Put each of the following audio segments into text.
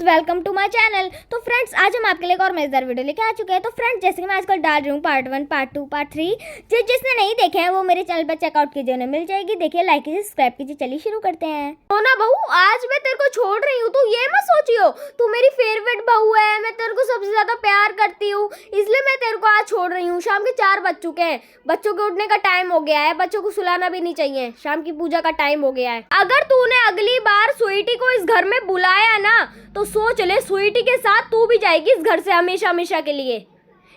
Welcome to my channel. तो friends, आज हम आपके लिए एक और मजेदार वीडियो लेके आ चुके हैं। तो फ्रेंड्स, जैसे कि मैं आजकल डाल रही हूँ पार्ट 1, पार्ट 2, पार्ट 3। जिसने नहीं देखे हैं वो मेरे चैनल पर चेकआउट कीजिए, उन्हें मिल जाएगी। देखिए, लाइक कीजिए, सब्सक्राइब कीजिए। चलिए शुरू करते हैं। तो ना बहू, आज मैं तेरे को छोड़ रही हूँ, तू ये मत सोचियो तू मेरी फेवरेट बहू है, मैं तेरे को सबसे ज्यादा प्यार करती हूँ, इसलिए मैं तेरे को आज छोड़ रही हूँ। शाम के 4 बज चुके हैं, बच्चों के उठने का टाइम हो गया है, बच्चों को सुलाना भी नहीं चाहिए, शाम की पूजा का टाइम हो गया है। अगर तूने अगली बार स्वीटी को इस घर में बुलाया ना तो सोच ले, स्वीटी के साथ तू भी जाएगी इस घर से हमेशा हमेशा के लिए।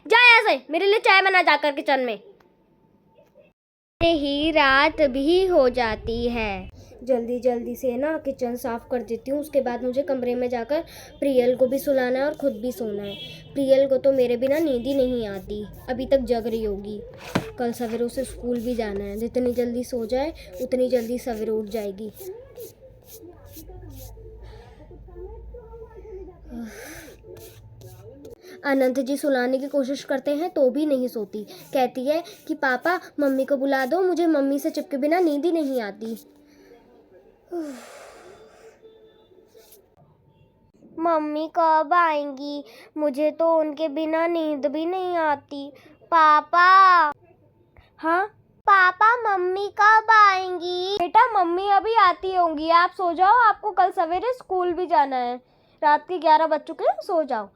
जा यहाँ से, मेरे लिए चाय बना जाकर किचन में। ही रात भी हो जाती है, जल्दी जल्दी से ना किचन साफ कर देती हूँ। उसके बाद मुझे कमरे में जाकर प्रियल को भी सुलाना है और खुद भी सोना है। प्रियल को तो मेरे बिना नींद ही नहीं आती, अभी तक जग रही होगी। कल सवेरे उसे स्कूल भी जाना है, जितनी जल्दी सो जाए उतनी जल्दी सवेरे उठ जाएगी। अनंत जी सुलाने की कोशिश करते हैं तो भी नहीं सोती। कहती है कि पापा मम्मी को बुला दो, मुझे मम्मी से चिपके बिना नींद ही नहीं आती। मम्मी कब आएंगी? मुझे तो उनके बिना नींद भी नहीं आती। पापा। हाँ पापा, मम्मी कब आएंगी? बेटा, मम्मी अभी आती होंगी, आप सो जाओ, आपको कल सवेरे स्कूल भी जाना है। रात के 11 बज चुके हैं, सो जाओ।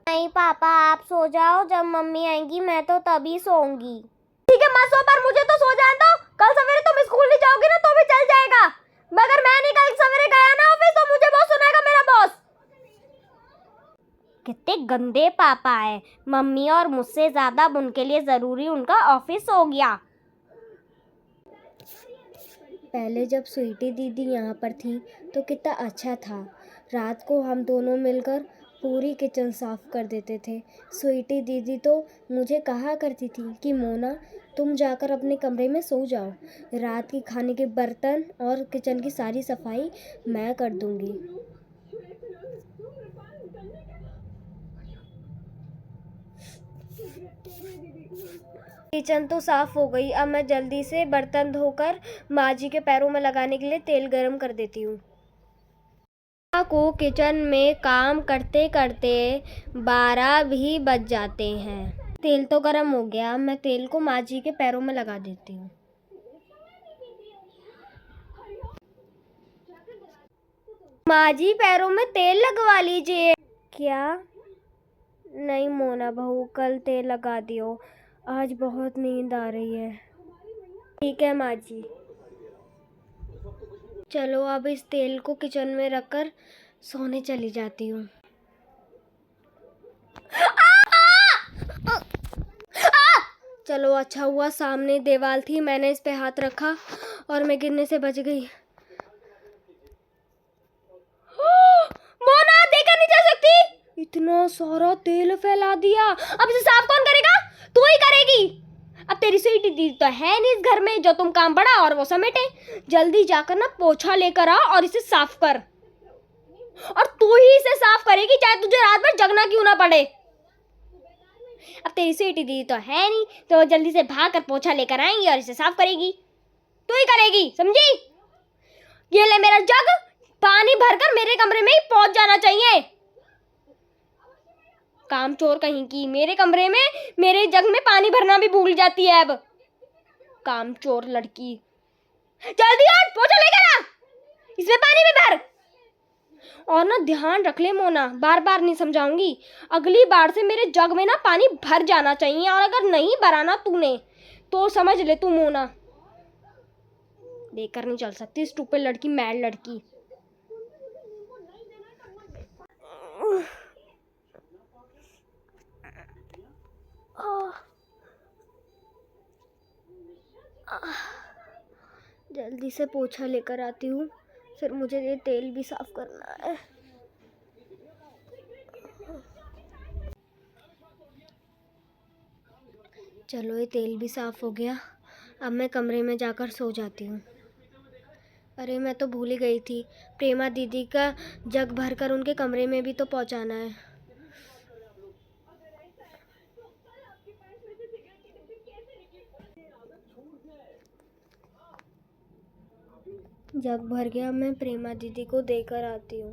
नहीं पापा, आप सो जाओ, जब मम्मी आएंगी मैं तो तभी सोऊंगी। ठीक है मत सो, पर मुझे तो सो जाने दो। कल सवेरे तुम स्कूल नहीं जाओगी ना तो भी चल जाएगा, मगर मैं नहीं कल सवेरे गया ना ऑफिस तो मुझे बहुत सुनाएगा मेरा बॉस। कितने गंदे पापा है, मम्मी और मुझसे ज्यादा उनके लिए जरूरी उनका ऑफिस हो गया। पहले जब स्वीटी दीदी यहाँ पर थी तो कितना अच्छा था। रात को हम दोनों मिलकर पूरी किचन साफ कर देते थे। स्वीटी दीदी तो मुझे कहा करती थी कि मोना, तुम जाकर अपने कमरे में सो जाओ, रात की खाने के बर्तन और किचन की सारी सफाई मैं कर दूंगी। किचन तो साफ हो गई, अब मैं जल्दी से बर्तन धोकर माँ जी के पैरों में लगाने के लिए तेल गरम कर देती हूँ। को किचन में काम करते करते 12 भी बज जाते हैं। तेल तो गरम हो गया, मैं तेल को माँ जी के पैरों में लगा देती हूँ। माँ जी, पैरों में तेल लगवा लीजिए। क्या? नहीं मोना बहू, कल तेल लगा दियो, आज बहुत नींद आ रही है। ठीक है माँ जी। चलो अब इस तेल को किचन में रखकर सोने चली जाती हूँ। चलो अच्छा हुआ सामने दीवार थी, मैंने इस पे हाथ रखा और मैं गिरने से बच गई। मोना, देखा नहीं जा सकती, इतना सारा तेल फैला दिया, अब इसे साफ कौन करेगा? तू ही करेगी। अब तेरी स्वीटी दीदी तो है नहीं इस घर में जो तुम काम बढ़ा और वो समेटे। जल्दी जाकर ना पोछा लेकर आ और इसे साफ कर, और तू ही इसे साफ करेगी चाहे तुझे रात भर जगना क्यों ना पड़े। अब तेरी स्वीटी दीदी तो है नहीं तो जल्दी से भाग कर पोछा लेकर आएंगी और इसे साफ करेगी। तू ही करेगी, समझी? ये ले मेरा जग, पानी भरकर मेरे कमरे में ही पहुंच जाना चाहिए। काम चोर कहीं की, मेरे कमरे में मेरे जग में पानी भरना भी भूल जाती है। अब काम चोर लड़की, जल्दी उठ, पोछा लेकर आ, इसमें पानी भी भर। और ना ध्यान रख ले मोना, बार बार नहीं समझाऊंगी, अगली बार से मेरे जग में ना पानी भर जाना चाहिए, और अगर नहीं भरा ना तूने तो समझ ले तू मोना, लेकर नहीं चल सकती स्टूपिड लड़की, मैड लड़की। जल्दी से पोछा लेकर आती हूँ, फिर मुझे ये तेल भी साफ करना है। चलो ये तेल भी साफ हो गया, अब मैं कमरे में जाकर सो जाती हूँ। अरे मैं तो भूल ही गई थी, प्रेमा दीदी का जग भरकर उनके कमरे में भी तो पहुँचाना है। जग भर गया, मैं प्रेमा दीदी को देकर आती हूँ।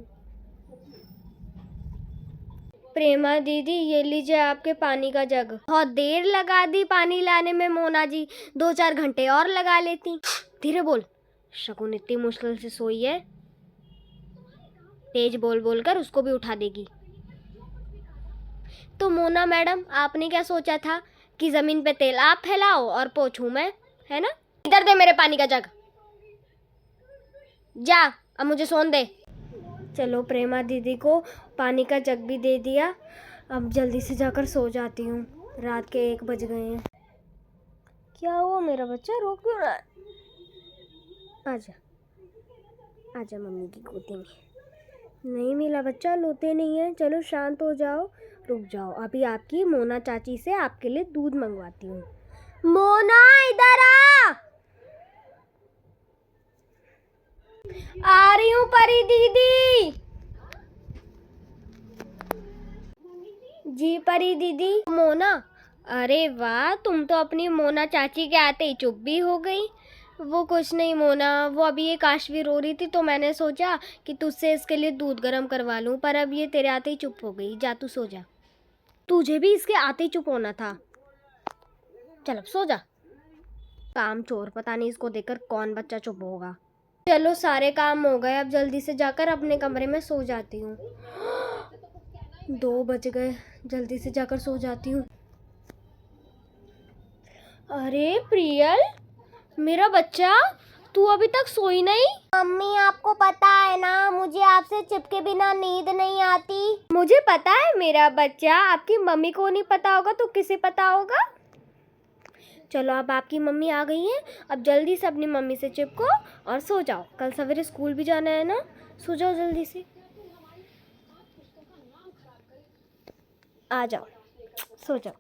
प्रेमा दीदी, ये लीजिए आपके पानी का जग। बहुत देर लगा दी पानी लाने में मोना जी, 2-4 घंटे और लगा लेती। धीरे बोल, शगुन इतनी मुश्किल से सोई है, तेज बोल बोल कर उसको भी उठा देगी। तो मोना मैडम, आपने क्या सोचा था कि जमीन पे तेल आप फैलाओ और पोछूं मैं, है ना? इधर दे मेरे पानी का जग, जा अब मुझे सोने दे। चलो, प्रेमा दीदी को पानी का जग भी दे दिया। अब जल्दी से जाकर सो जाती हूँ, रात के 1 बज गए हैं। क्या हुआ मेरा बच्चा, रो क्यों रहा है? आजा आजा मम्मी की गोदी में। नहीं मिला बच्चा, लोते नहीं है। चलो शांत हो जाओ, रुक जाओ, अभी आपकी मोना चाची से आपके लिए दूध मंगवाती हूँ। मोना इधर आ रही हूँ परी दीदी। जी परी दीदी। मोना, अरे वाह, तुम तो अपनी मोना चाची के आते ही चुप भी हो गई। वो कुछ नहीं मोना, वो अभी ये काशवी रो रही थी तो मैंने सोचा कि तुझसे इसके लिए दूध गर्म करवा लूँ, पर अब ये तेरे आते ही चुप हो गई। जा तू सो जा, तुझे भी इसके आते ही चुप होना था। चल अब सो जा। काम चोर, पता नहीं इसको देखकर कौन बच्चा चुप होगा। चलो सारे काम हो गए, अब जल्दी से जाकर अपने कमरे में सो जाती हूँ। 2 बज गए, जल्दी से जाकर सो जाती हूँ। अरे प्रियल, मेरा बच्चा, तू अभी तक सोई नहीं? मम्मी, आपको पता है ना, मुझे आपसे चिपके बिना नींद नहीं आती। मुझे पता है मेरा बच्चा, आपकी मम्मी को नहीं पता होगा तो किसे पता होगा? चलो अब आपकी मम्मी आ गई है, अब जल्दी से अपनी मम्मी से चिपको और सो जाओ। कल सवेरे स्कूल भी जाना है ना, सो जाओ जल्दी से। आ जाओ, सो जाओ।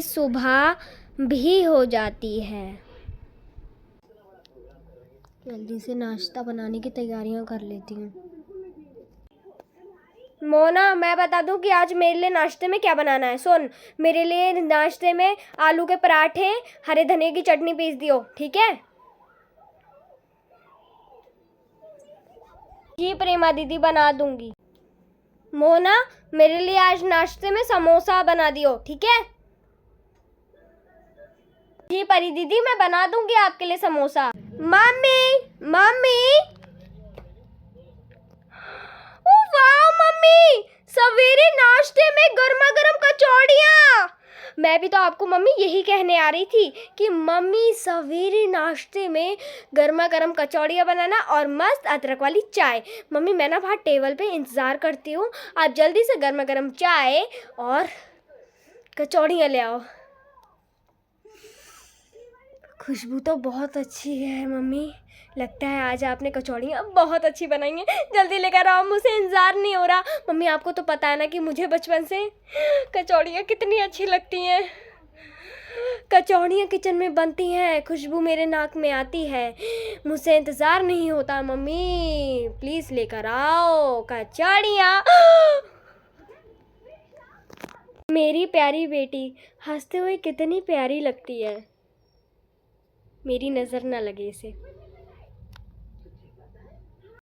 सुबह भी हो जाती है। जल्दी से नाश्ता बनाने की तैयारियां कर लेती हूँ। मोना, मैं बता दूं कि आज मेरे लिए नाश्ते में क्या बनाना है। सुन, मेरे लिए नाश्ते में आलू के पराठे, हरे धनिया की चटनी पीस दियो, ठीक है? जी प्रेमा दीदी, बना दूंगी। मोना, मेरे लिए आज नाश्ते में समोसा बना दियो, ठीक है? जी परी दीदी, मैं बना दूंगी आपके लिए समोसा। मम्मी मम्मी, ओ वाह मम्मी, सवेरे नाश्ते में गर्मा गर्म कचौड़ियाँ। मैं भी तो आपको मम्मी यही कहने आ रही थी कि मम्मी सवेरे नाश्ते में गर्मा गर्म कचौड़ियाँ बनाना और मस्त अदरक वाली चाय। मम्मी, मैं ना बाहर टेबल पे इंतज़ार करती हूँ, आप जल्दी से गर्मा गर्म चाय और कचौड़ियाँ ले आओ। खुशबू तो बहुत अच्छी है मम्मी, लगता है आज आपने कचौड़ियाँ बहुत अच्छी बनाई हैं। जल्दी लेकर आओ, मुझे इंतज़ार नहीं हो रहा। मम्मी, आपको तो पता है ना कि मुझे बचपन से कचौड़ियाँ कितनी अच्छी लगती हैं। कचौड़ियाँ किचन में बनती हैं, खुशबू मेरे नाक में आती है, मुझसे इंतज़ार नहीं होता। मम्मी प्लीज़ लेकर आओ कचौड़ियाँ। मेरी प्यारी बेटी हंसते हुए कितनी प्यारी लगती है, मेरी नज़र ना लगे इसे।